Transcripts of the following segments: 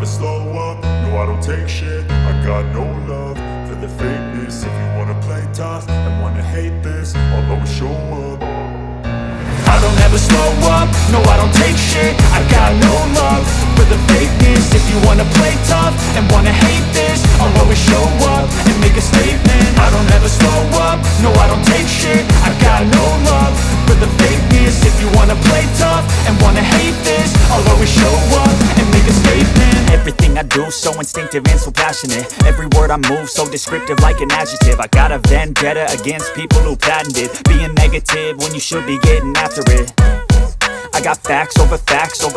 slow up, no I don't take shit. I got no love for the fakeness. If you wanna play tough and wanna hate this, I'll always show up. I don't ever slow up, no I don't take shit. I got no love for the fakeness. If you wanna play tough and wanna hate this, I'll always show up and make a statement. I don't ever slow up, no I don't take shit. I got no love for the fakeness. If you wanna play tough and wanna hate this, I'll always show up and make a statement. Everything I do so instinctive and so passionate. Every word I move so descriptive like an adjective. I got a vendetta against people who patented being negative when you should be getting after it. I got facts over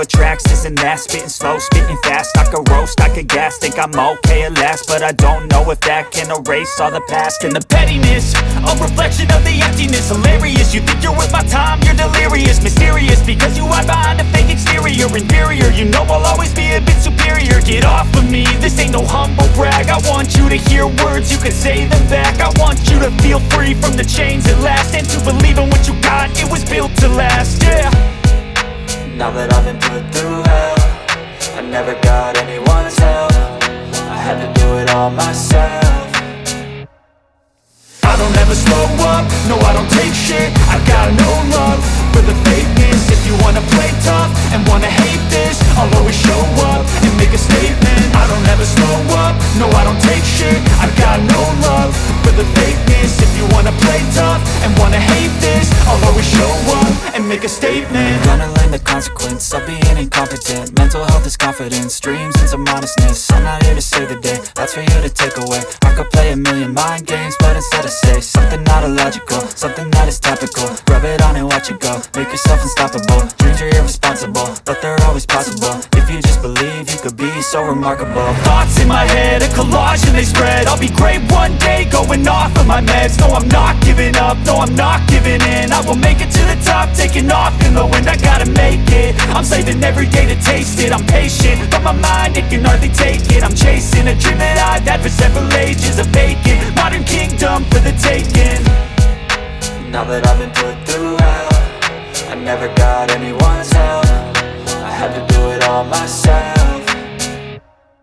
tracks, this and that. Spitting slow, spitting fast, I could roast, I could gas. Think I'm okay at last, but I don't know if that can erase all the past. And the pettiness, a reflection of the emptiness. Hilarious, you think you're worth my time, you're delirious. Mysterious, because you hide behind a fake exterior. Inferior, you know I'll always be a bit superior. Get off of me, this ain't no humble brag. I want you to hear words, you can say them back. I want you to feel free from the chains at last, and to believe in what you got, it was built to last, yeah. Now that I've been put through hell, I never got anyone's help. I had to do it all myself. I don't ever slow up, no I don't take shit. I got no love for the fakeness. If you wanna play tough and wanna hate this, I'll always show up and make a statement. I don't ever slow up, no I don't take shit. I got no love for the fakeness. If you wanna play tough and wanna hate this, I'll always show up and make a statement. Gonna learn the consequence of being incompetent. Mental health is confidence, dreams and some honestness. I'm not here to save the day, that's for you to take away. I could play a million mind games, but instead I say something not illogical, something that is topical. Rub it on and watch it go, make yourself unstoppable. Dreams are irresponsible, but they're always possible. If you just believe, you could be so remarkable. Thoughts in my head, a collage and they spread. I'll be great one day, going off of my meds. No, I'm not giving up, no, I'm not giving in. I will make it to the top, taking off in the wind. I gotta make it, I'm saving every day to taste it. I'm patient, but my mind, it can hardly take it. I'm chasing a dream that I've had for several ages. A vacant, modern kingdom for the taking. Now that I've been put through hell, I never got anyone's help. I had to do it all myself.